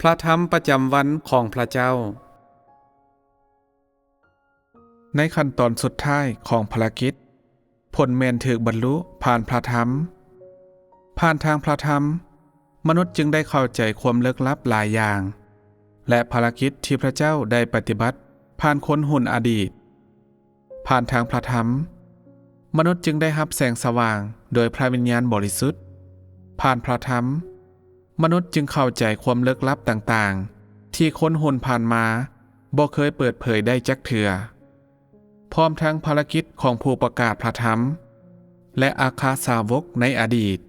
พระธรรมประจำวันของพระเจ้าในขั้นตอนสุดท้ายของภารกิจผลแม่นถูกบรรลุผ่านพระธรรมผ่านทางพระธรรมมนุษย์จึงได้เข้าใจความลึกลับหลายอย่างและภารกิจที่พระเจ้าได้ปฏิบัติผ่านคนหุ่นอดีตผ่านทางพระธรรมมนุษย์จึงได้รับแสงสว่างโดยพระวิญญาณบริสุทธิ์ผ่านพระธรรมมนุษย์จึงเข้าใจความลึกลับต่างๆที่คนหุ่นผ่านมาบ่เคยเปิดเผยได้จักเทื่อพร้อมทั้งภารกิจของผู้ประกาศพระธรรมและอาคาสาวกในอดีต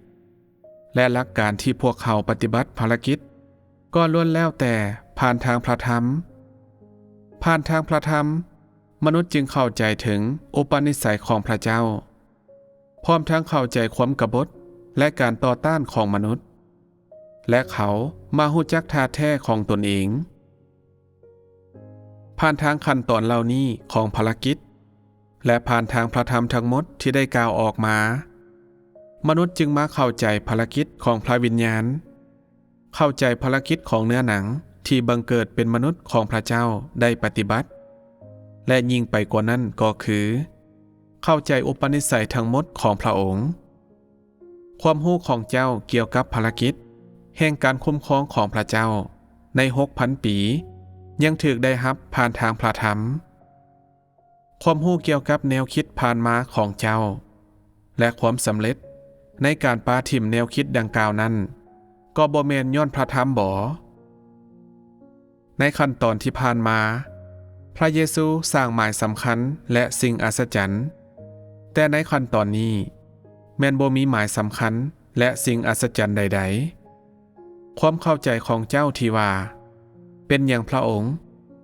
และหลักการที่พวกเขาปฏิบัติภารกิจก็ล้วนแล้วแต่ผ่านทางพระธรรมผ่านทางพระธรรมมนุษย์จึงเข้าใจถึงอุปนิสัยของพระเจ้าพร้อมทั้งเข้าใจความกบฏและการต่อต้านของมนุษย์และเขามาฮู้จักท่าแท้ของตนเองผ่านทางขั้นตอนเหล่านี้ของภารกิจและผ่านทางพระธรรมทั้งหมดที่ได้กล่าวออกมามนุษย์จึงมาเข้าใจภารกิจของพระวิญญาณเข้าใจภารกิจของเนื้อหนังที่บังเกิดเป็นมนุษย์ของพระเจ้าได้ปฏิบัติและยิ่งไปกว่านั้นก็คือเข้าใจอุปนิสัยทั้งหมดของพระองค์ความรู้ของเจ้าเกี่ยวกับภารกิจแห่งการคุ้มครองของพระเจ้าใน 6,000 ปียังถูกได้รับผ่านทางพระธรรมความรู้เกี่ยวกับแนวคิดผ่านมาของเจ้าและความสำเร็จในการปาถิ่มแนวคิดดังกล่าวนั้นก็บ่แม่นย้อนพระธรรมบ่ในขั้นตอนที่ผ่านมาพระเยซูสร้างหมายสำคัญและสิ่งอัศจรรย์แต่ในขั้นตอนนี้แม่นบ่มีหมายสำคัญและสิ่งอัศจรรย์ใดๆความเข้าใจของเจ้าที่ว่าเป็นอย่างพระองค์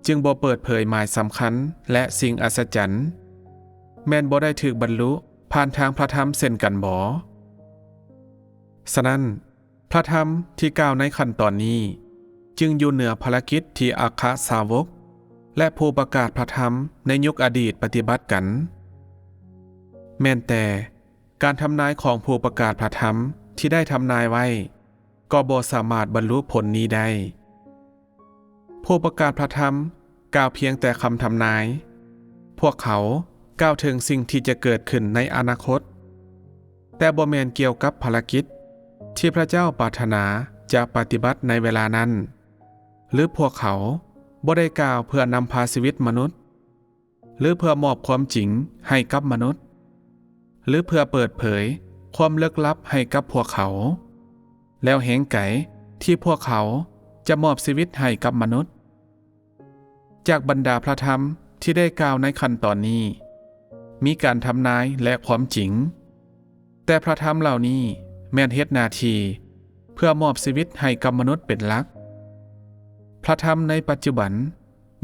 จึงบ่เปิดเผยหมายสำคัญและสิ่งอัศจรรย์แม่นบ่ได้ถูกบรรลุผ่านทางพระธรรมเช่นกันบ่ฉะนั้นพระธรรมที่กล่าวในขั้นตอนนี้จึงอยู่เหนือภารกิจที่อัครสาวกและผู้ประกาศพระธรรมในยุคอดีตปฏิบัติกันแม้แต่การทำนายของผู้ประกาศพระธรรมที่ได้ทำนายไว้ก็บ่สามารถบรรลุผลนี้ได้ผู้ประกาศพระธรรมกล่าวเพียงแต่คำทำนายพวกเขากล่าวถึงสิ่งที่จะเกิดขึ้นในอนาคตแต่บ่แม่นเกี่ยวกับภารกิจที่พระเจ้าปรารถนาจะปฏิบัติในเวลานั้นหรือพวกเขาบ่ได้กล่าวเพื่อนำพาชีวิตมนุษย์หรือเพื่อมอบความจริงให้กับมนุษย์หรือเพื่อเปิดเผยความลึกลับให้กับพวกเขาแล้วแหงไก่ที่พวกเขาจะมอบชีวิตให้กับมนุษย์จากบรรดาพระธรรมที่ได้กล่าวในขั้นตอนนี้มีการทำนายและความจริงแต่พระธรรมเหล่านี้แม่นเฮ็ดหน้าที่เพื่อมอบชีวิตให้กับมนุษย์เป็นหลักพระธรรมในปัจจุบัน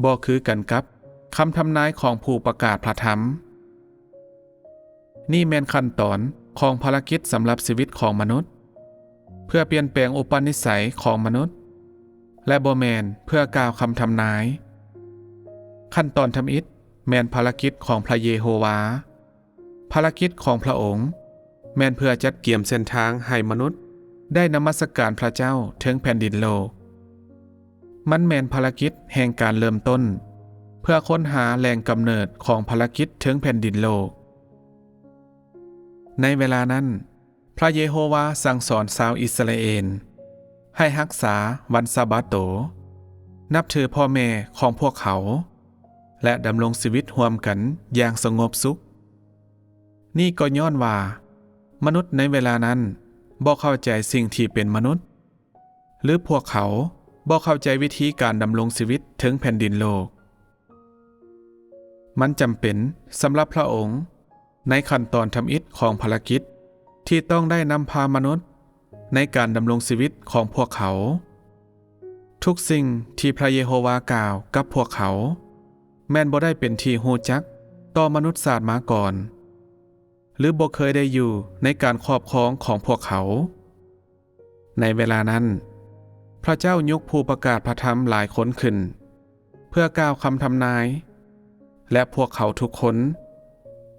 บ่คือกันกับคำทำนายของผู้ประกาศพระธรรมนี่แม่นขั้นตอนของภารกิจสำหรับชีวิตของมนุษย์เพื่อเปลี่ยนแปลงอุปนิสัยของมนุษย์และบ่แม่นเพื่อกล่าวคำทำนายขั้นตอนทำอิฐแม่นภารกิจของพระเยโฮวาภารกิจของพระองค์แม่นเพื่อจัดเกี่ยมเส้นทางให้มนุษย์ได้นมัสการพระเจ้าถึงแผ่นดินโลกมันแม่นภารกิจแห่งการเริ่มต้นเพื่อค้นหาแหล่งกำเนิดของภารกิจถึงแผ่นดินโลกในเวลานั้นพระเยโฮวาสั่งสอนชาวอิสราเอลให้รักษาวันซาบาโตนับถือพ่อแม่ของพวกเขาและดำรงชีวิตร่วมกันอย่างสงบสุขนี่ก็ย้อนว่ามนุษย์ในเวลานั้นบ่เข้าใจสิ่งที่เป็นมนุษย์หรือพวกเขาบ่เข้าใจวิธีการดำรงชีวิตถึงแผ่นดินโลกมันจำเป็นสำหรับพระองค์ในขั้นตอนทำอิฐของภารกิจที่ต้องได้นำพามนุษย์ในการดำรงชีวิตของพวกเขาทุกสิ่งที่พระเยโฮวากล่าวกับพวกเขาแม้นบ่ได้เป็นที่ฮู้จักต่อมนุษยชาติมาก่อนหรือบ่เคยได้อยู่ในการครอบครองของพวกเขาในเวลานั้นพระเจ้ายกผู้ประกาศพระธรรมหลายคนขึ้นเพื่อกล่าวคำทำนายและพวกเขาทุกคน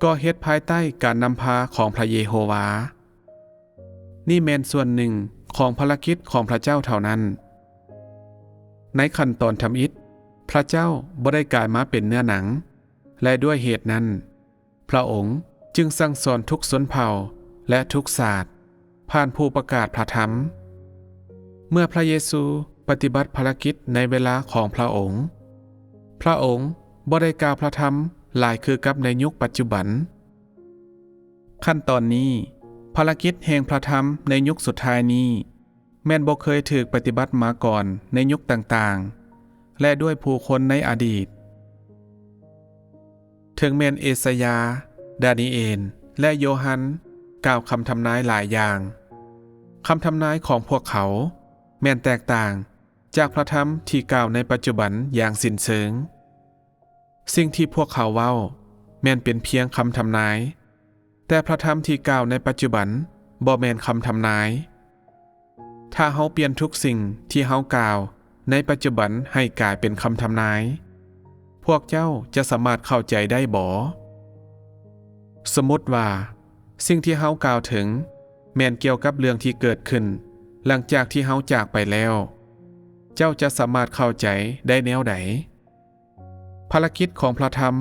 ก็เฮ็ดภายใต้การนำพาของพระเยโฮวานี่แม่นส่วนหนึ่งของภารกิจของพระเจ้าเท่านั้น ในขั้นตอนทำอิฐพระเจ้าบ่ได้กลายมาเป็นเนื้อหนังและด้วยเหตุนั้นพระองค์จึงสั่งสอนทุกชนเผ่าและทุกศาสตร์ผ่านผู้ประกาศพระธรรมเมื่อพระเยซูปฏิบัติภารกิจในเวลาของพระองค์บ่ได้กล่าวพระธรรมหลายคือกับในยุคปัจจุบันขั้นตอนนี้ภารกิจแห่งพระธรรมในยุคสุดท้ายนี้แม่นบ่เคยถูกปฏิบัติมาก่อนในยุคต่างๆและด้วยผู้คนในอดีตถึงแม่นเอสยาดานิเอลและโยฮันกล่าวคำทำนายหลายอย่างคำทำนายของพวกเขาแม่นแตกต่างจากพระธรรมที่กล่าวในปัจจุบันอย่างสิ้นเชิงสิ่งที่พวกเขาเว้าแม่นเป็นเพียงคำทำนายแต่พระธรรมที่กล่าวในปัจจุบันบ่แม่นคำทำนายถ้าเฮาเปลี่ยนทุกสิ่งที่เฮากล่าวในปัจจุบันให้กลายเป็นคำทำนายพวกเจ้าจะสามารถเข้าใจได้บ่สมมุติว่าสิ่งที่เฮากล่าวถึงแม่นเกี่ยวกับเรื่องที่เกิดขึ้นหลังจากที่เฮาจากไปแล้วเจ้าจะสามารถเข้าใจได้แนวใดภารกิจของพระธรรม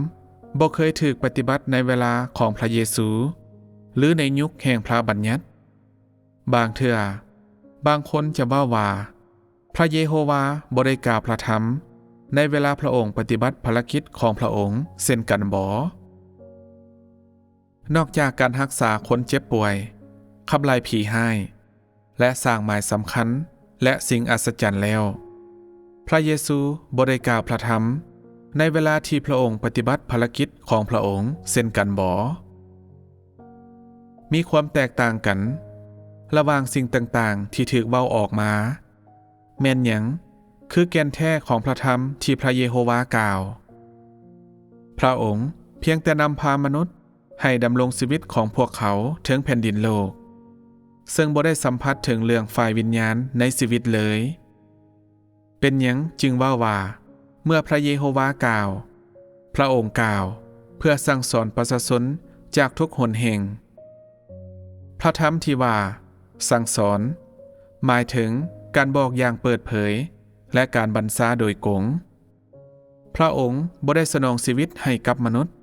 บ่เคยถูกปฏิบัติในเวลาของพระเยซูหรือในยุคแห่งพระบัญญัติบางเทื่อบางคนจะว่าพระเยโฮวาบ่ได้กล่าวพระธรรมในเวลาพระองค์ปฏิบัติภารกิจของพระองค์เช่นกันบ่นอกจากการรักษาคนเจ็บป่วยขับไล่ผีร้ายและสร้างหมายสำคัญและสิ่งอัศจรรย์แล้วพระเยซูบ่ได้กล่าวพระธรรมในเวลาที่พระองค์ปฏิบัติภารกิจของพระองค์เช่นกันบ่มีความแตกต่างกันระหว่างสิ่งต่างๆที่ถูกเว้าออกมาแม่นหยังคือแก่นแท้ของพระธรรมที่พระเยโฮวากล่าวพระองค์เพียงแต่นำพามนุษย์ให้ดำรงชีวิตของพวกเขาถึงแผ่นดินโลกซึ่งบ่ได้สัมผัสถึงเรื่องฝ่ายวิญญาณในชีวิตเลยเป็นหยังจึงว่าเมื่อพระเยโฮวากล่าวพระองค์กล่าวเพื่อสั่งสอนประชาชนจากทุกหนแห่งพระธรรมที่ว่าสั่งสอนหมายถึงการบอกอย่างเปิดเผยและการบัญชาโดยกงพระองค์บ่ได้สนองชีวิตให้กับมนุษย์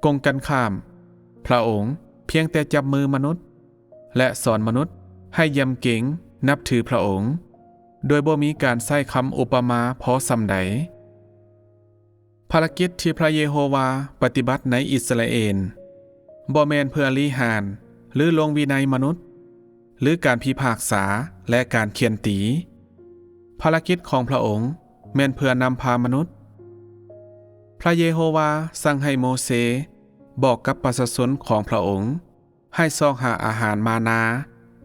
กงกันข้ามพระองค์เพียงแต่จับมือมนุษย์และสอนมนุษย์ให้ยำเกรงนับถือพระองค์โดยบ่มีการใช้คำอุปมาพอสำใดภารกิจที่พระเยโฮวาปฏิบัติในอิสราเอลบ่แม่นเพื่อลีหานหรือลงวินัยมนุษย์หรือการพิพากษาและการเคียนตีภารกิจของพระองค์แม่นเพื่อนำพามนุษย์พระเยโฮวาสั่งให้โมเสสบอกกับประชาชนของพระองค์ให้ซอกหาอาหารมานา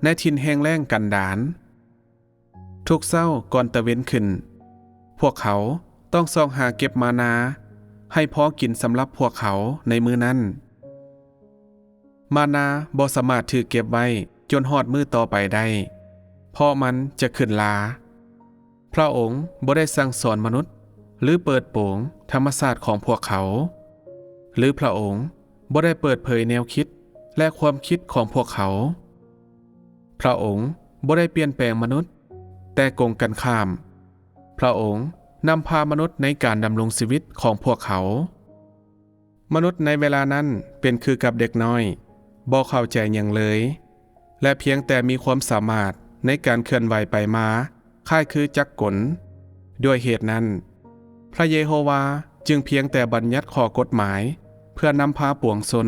ในถิ่นแห้งแล้งกันดารทุกเช้าก่อนตะเว้นขึ้นพวกเขาต้องซอกหาเก็บมานาให้พอกินสำหรับพวกเขาในมื้อนั้นมานาบ่สามารถถือเก็บไว้จนฮอดมื้อต่อไปได้เพราะมันจะขึ้นลาพระองค์บ่ได้สั่งสอนมนุษย์หรือเปิดโปงธรรมชาติของพวกเขาหรือพระองค์บ่ได้เปิดเผยแนวคิดและความคิดของพวกเขาพระองค์บ่ได้เปลี่ยนแปลงมนุษย์แต่กงกันข้ามพระองค์นำพามนุษย์ในการดำรงชีวิตของพวกเขามนุษย์ในเวลานั้นเป็นคือกับเด็กน้อยบ่เข้าใจหยังเลยและเพียงแต่มีความสามารถในการเคลื่อนไหวไปมาคล้ายคือจักรกลด้วยเหตุนั้นพระเยโฮวาจึงเพียงแต่บัญญัติข้อกฎหมายเพื่อนำพาปวงชน